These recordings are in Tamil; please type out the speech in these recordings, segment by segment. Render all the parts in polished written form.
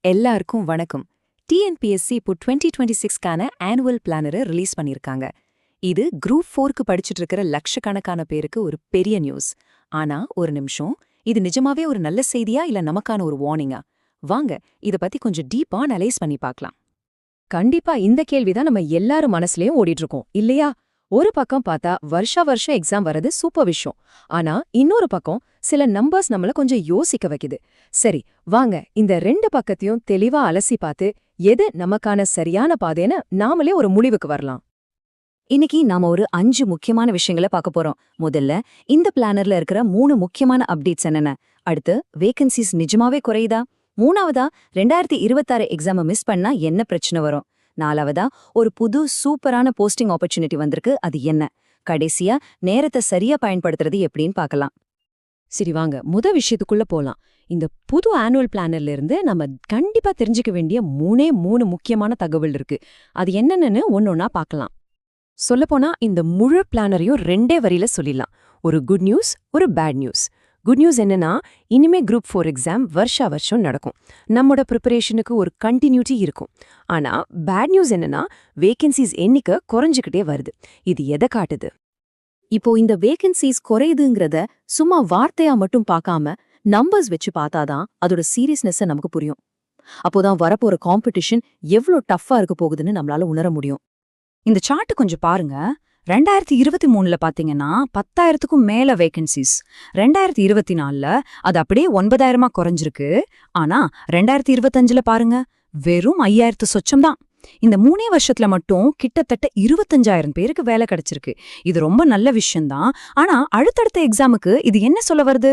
எல்லாருக்கும் வணக்கம். டிஎன்பிஎஸ்சி இப்போ 2026க்கான ஆனுவல் பிளானரை ரிலீஸ் பண்ணியிருக்காங்க. இது குரூப் 4க்கு படிச்சுட்டு இருக்கிற லட்சக்கணக்கான பேருக்கு ஒரு பெரிய நியூஸ். ஆனா ஒரு நிமிஷம், இது நிஜமாவே ஒரு நல்ல செய்தியா இல்ல நமக்கான ஒரு வார்னிங்கா? வாங்க இத பத்தி கொஞ்சம் டீப்பா அனலைஸ் பண்ணி பார்க்கலாம். கண்டிப்பா இந்த கேள்விதான் நம்ம எல்லாரும் மனசுலயும் ஓடிட்டு இருக்கோம் இல்லையா? ஒரு பக்கம் பார்த்தா வருஷம் எக்ஸாம் வர்றது சூப்பர் விஷயம். ஆனா இன்னொரு பக்கம் சில நம்பர்ஸ் நம்மள கொஞ்சம் யோசிக்க வைக்குது. சரி, வாங்க இந்த ரெண்டு பக்கத்தையும் தெளிவா அலசி பார்த்து எது நமக்கான சரியான பாதைன்னு நாமளே ஒரு முடிவுக்கு வரலாம். இன்னைக்கு நாம ஒரு 5 முக்கியமான விஷயங்களை பார்க்க போறோம். முதல்ல, இந்த பிளானர்ல இருக்கிற 3 முக்கியமான அப்டேட்ஸ் என்னென்ன? அடுத்து, வேகன்சிஸ் நிஜமாவே குறையுதா? மூணாவதா, 2026 எக்ஸாமை மிஸ் பண்ணா என்ன பிரச்சனை வரும்? நாலாவதா, ஒரு புது சூப்பரான போஸ்டிங் ஆப்பர்ச்சுனிட்டி வந்திருக்கு, அது என்ன? கடைசியா, நேரத்தை சரியா பயன்படுத்துறது எப்படின்னு பார்க்கலாம். சரி வாங்க விஷயத்துக்குள்ள போலாம். இந்த புது ஆனுவல் பிளானர்ல இருந்து நம்ம கண்டிப்பா தெரிஞ்சுக்க வேண்டிய மூணு முக்கியமான தகவல் இருக்கு. அது என்னன்னு ஒன்னொன்னா பார்க்கலாம். சொல்லப்போனா இந்த முழு பிளானரையும் 2 வரியில சொல்லிடலாம். ஒரு குட் நியூஸ், ஒரு பேட் நியூஸ். குட் நியூஸ் என்னன்னா, இனிமே குரூப் 4 எக்ஸாம் வருஷம் நடக்கும். நம்மோட ப்ரிப்பரேஷனுக்கு ஒரு கண்டினியூட்டி இருக்கும். ஆனா பேட் நியூஸ் என்னன்னா, வேகன்சிஸ் எண்ணிக்கை குறைஞ்சுக்கிட்டே வருது. இது எதை காட்டுது? இப்போ இந்த வேகன்சிஸ் குறையுதுங்கிறத சும்மா வார்த்தையா மட்டும் பார்க்காம நம்பர்ஸ் வச்சு பார்த்தாதான் அதோட சீரியஸ்னஸ் நமக்கு புரியும். அப்போதான் வரப்போற காம்படிஷன் எவ்வளவு டஃப்பா இருக்க போகுதுன்னு நம்மளால உணர முடியும். இந்த சார்ட் கொஞ்சம் பாருங்க. 2023ல பாத்தீங்கன்னா 10,000க்கும் மேல வேகன்சிஸ். 2024ல அது அப்படியே 9,000 குறைஞ்சிருக்கு. ஆனா 2025ல பாருங்க, வெறும் 5,000 சொச்சம் தான். இந்த 3 வருஷத்துல மட்டும் கிட்டத்தட்ட 25,000 பேருக்கு வேலை கிடைச்சிருக்கு. இது ரொம்ப நல்ல விஷயம்தான். ஆனா அடுத்தடுத்த எக்ஸாமுக்கு இது என்ன சொல்ல வருது?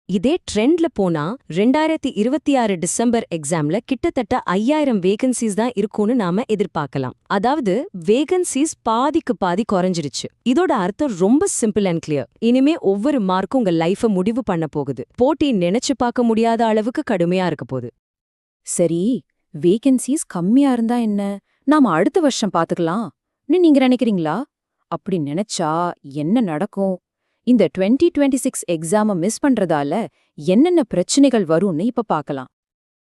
இதே ட்ரெண்ட்ல போனா 2026 டிசம்பர் எக்ஸாம்ல கிட்டத்தட்ட 5,000 வேகன்சிஸ் தான் இருக்கும்னு நாம எதிர்பார்க்கலாம். அதாவது வேகன்சிஸ் பாதிக்கு பாதி குறைஞ்சிருச்சு. இதோட அர்த்தம் ரொம்ப சிம்பிள் அண்ட் கிளியர். இனிமே ஒவ்வொரு மார்க்கும் உங்க லைஃப முடிவு பண்ண போகுது. போட்டி நினைச்சு பார்க்க முடியாத அளவுக்கு கடுமையா இருக்க போகுது. சரி, வேகன்சிஸ் கம்மியா இருந்தா என்ன, நாம அடுத்த வருஷம் பாத்துக்கலாம் நீங்க நினைக்கிறீங்களா? அப்படி நினைச்சா என்ன நடக்கும்? இந்த 2026 எக்ஸாம மிஸ் பண்றதால என்னென்ன பிரச்சனைகள் வரும்னு இப்ப பார்க்கலாம்.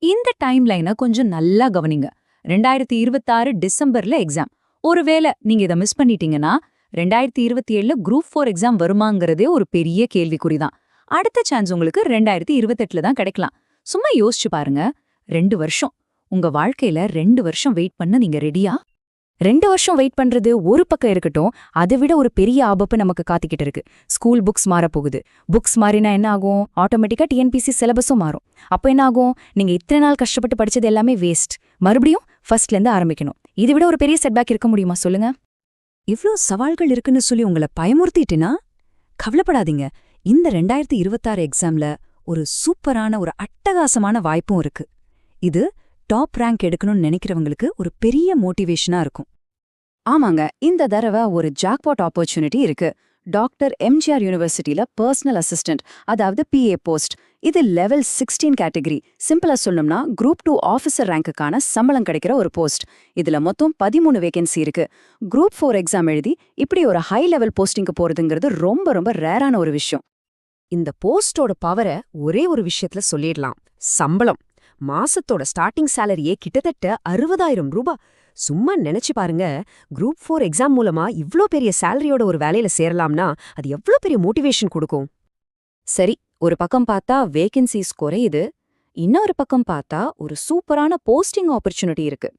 இந்த டைம்லைனை கொஞ்சம் நல்லா கவனிங்க. 2026 டிசம்பர்ல எக்ஸாம். ஒருவேளை நீங்க இதை மிஸ் பண்ணிட்டீங்கன்னா 2027ல குரூப் 4 எக்ஸாம் வருமாங்கிறதே ஒரு பெரிய கேள்விக்குறிதான். அடுத்த சான்ஸ் உங்களுக்கு 2028ல தான் கிடைக்கலாம். சும்மா யோசிச்சு பாருங்க. 2 வருஷம். உங்க வாழ்க்கையில 2 வருஷம் வெயிட் பண்ண நீங்க ரெடியா? 2 வருஷம் வெயிட் பண்றது ஒரு பக்கம் இருக்கட்டும், அதை விட ஒரு பெரிய ஆபத்து நமக்கு காத்திக்கிட்டு இருக்கு. ஸ்கூல் புக்ஸ் மாறப்போகுது. புக்ஸ் மாறினா என்ன ஆகும்? ஆட்டோமேட்டிக்கா டிஎன்பிசி சிலபஸும் மாறும். அப்போ என்ன ஆகும்? நீங்க இத்தனை நாள் கஷ்டப்பட்டு படிச்சது எல்லாமே வேஸ்ட். மறுபடியும் ஃபர்ஸ்ட்லேருந்து ஆரம்பிக்கணும். இதை விட ஒரு பெரிய செட்பேக் இருக்க முடியுமா சொல்லுங்க? இவ்ளோ சவால்கள் இருக்குன்னு சொல்லி உங்களை பயமுறுத்திட்டுனா கவலைப்படாதீங்க. இந்த 2026 எக்ஸாம்ல ஒரு சூப்பரான ஒரு அட்டகாசமான வாய்ப்பும் இருக்கு. இது டாப் ரேங்க் எடுக்கணும்னு நினைக்கிறவங்களுக்கு ஒரு பெரிய மோட்டிவேஷனா இருக்கும். ஆமாங்க, இந்த தடவை ஒரு ஜாக்பாட் ஆப்பர்ச்சுனிட்டி இருக்கு. டாக்டர் எம்ஜிஆர் யூனிவர்சிட்டியில பர்சனல் அசிஸ்டன்ட், அதாவது PA போஸ்ட். இது லெவல் 16 கேட்டகரி. சிம்பிளா சொல்லணும்னா குரூப் 2 ஆஃபீஸர் ரேங்குக்கான சம்பளம் கிடைக்கிற ஒரு போஸ்ட். இதுல மொத்தம் 13 வேகன்சி இருக்கு. குரூப் 4 எக்ஸாம் எழுதி இப்படி ஒரு ஹை லெவல் போஸ்டிங்க்கு போறதுங்கிறது ரொம்ப ரேரான ஒரு விஷயம். இந்த போஸ்டோட பவரை ஒரே ஒரு விஷயத்துல சொல்லிடலாம்: சம்பளம். மாசத்தோட ஸ்டார்டிங் சேலரியே கிட்டத்தட்ட 60,000 ரூபாய். சும்மா நினைச்சு பாருங்க, குரூப் 4 எக்ஸாம் மூலமா இவ்ளோ பெரிய சேலரியோட ஒரு வேலையில சேரலாம்னா அது எவ்ளோ பெரிய மோட்டிவேஷன் கொடுக்கும். சரி, ஒரு பக்கம் பார்த்தா வேகன்சிஸ் குறையுது, இன்னொரு பக்கம் பார்த்தா ஒரு சூப்பரான போஸ்டிங் ஆப்பர்ச்சுனிட்டி இருக்கு.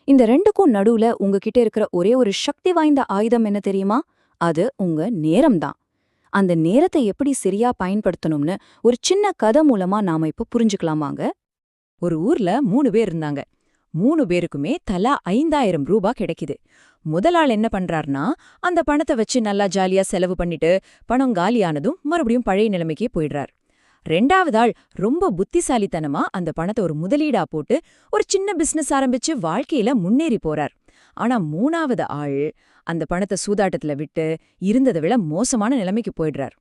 இந்த ரெண்டுக்கும் நடுவுல உங்ககிட்ட இருக்கிற ஒரே ஒரு சக்தி வாய்ந்த ஆயுதம் என்ன தெரியுமா? அது உங்க நேரம்தான். அந்த நேரத்தை எப்படி சரியா பயன்படுத்தணும்னு ஒரு சின்ன கதை மூலமா நாம இப்ப புரிஞ்சுக்கலாமாங்க. ஒரு ஊர்ல 3 பேர் இருந்தாங்க. 3 பேருக்குமே தலா 5,000 ரூபாய் கிடைக்குது. முதலாள் என்ன பண்றாருனா, அந்த பணத்தை வச்சு நல்லா ஜாலியா செலவு பண்ணிட்டு பணம் காலியானதும் மறுபடியும் பழைய நிலைமைக்கே போயிடுறார். 2வது ஆள் ரொம்ப புத்திசாலித்தனமா அந்த பணத்தை ஒரு முதலீடா போட்டு ஒரு சின்ன பிசினஸ் ஆரம்பிச்சு வாழ்க்கையில முன்னேறி போறார். ஆனா 3வது ஆள் அந்த பணத்தை சூதாட்டத்துல விட்டு இருந்ததை விட மோசமான நிலைமைக்கு போயிடுறார்.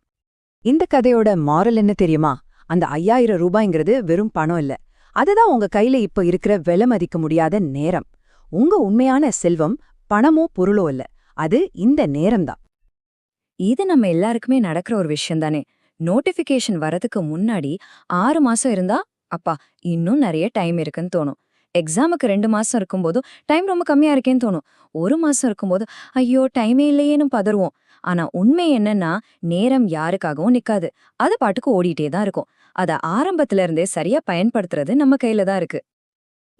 இந்த கதையோட மாரல் என்ன தெரியுமா? அந்த 5,000 ரூபாய்ங்கிறது வெறும் பணம் இல்ல. அதுதான் உங்க கையில இப்ப இருக்கிற விலை மதிக்க முடியாத நேரம். உங்க உண்மையான செல்வம் பணமோ பொருளோ இல்ல, அது இந்த நேரம்தான். இது நம்ம எல்லாருக்குமே நடக்கிற ஒரு விஷயம் தானே. நோட்டிஃபிகேஷன் வரதுக்கு முன்னாடி 6 மாசம் இருந்தா அப்பா இன்னும் நிறைய டைம் இருக்குன்னு தோணும். எக்ஸாமுக்கு 2 மாசம் இருக்கும்போது டைம் ரொம்ப கம்மியா இருக்கேன்னு தோணும். 1 மாசம் இருக்கும்போது ஐயோ டைமே இல்லையேன்னு பதறுவோம். ஆனா உண்மை என்னன்னா, நேரம் யாருக்காகவும் நிக்காது. அது பாட்டுக்கு ஓடிட்டே தான் இருக்கும். அத ஆரம்பத்துல இருந்தே சரியா பயன்படுத்துறது நம்ம கையில தான் இருக்கு.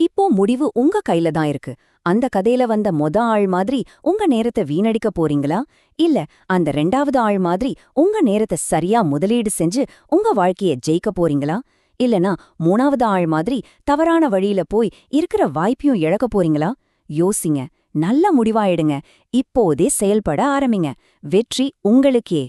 இப்போ முடிவு உங்க கையில தான் இருக்கு. அந்த கதையில வந்த ஆள் மாதிரி உங்க நேரத்தை வீணடிக்க போறீங்களா? இல்ல அந்த 2வது ஆள் மாதிரி உங்க நேரத்தை சரியா முதலீடு செஞ்சு உங்க வாழ்க்கைய ஜெயிக்க போறீங்களா? இல்லனா 3வது ஆள் மாதிரி தவறான வழியில போய் இருக்கிற வாய்ப்பையும் இழக்க போறீங்களா? யோசிங்க. நல்ல முடிவா எடுங்க. இப்போதே செயல்பட ஆரம்பிங்க. வெற்றி உங்களுக்கே.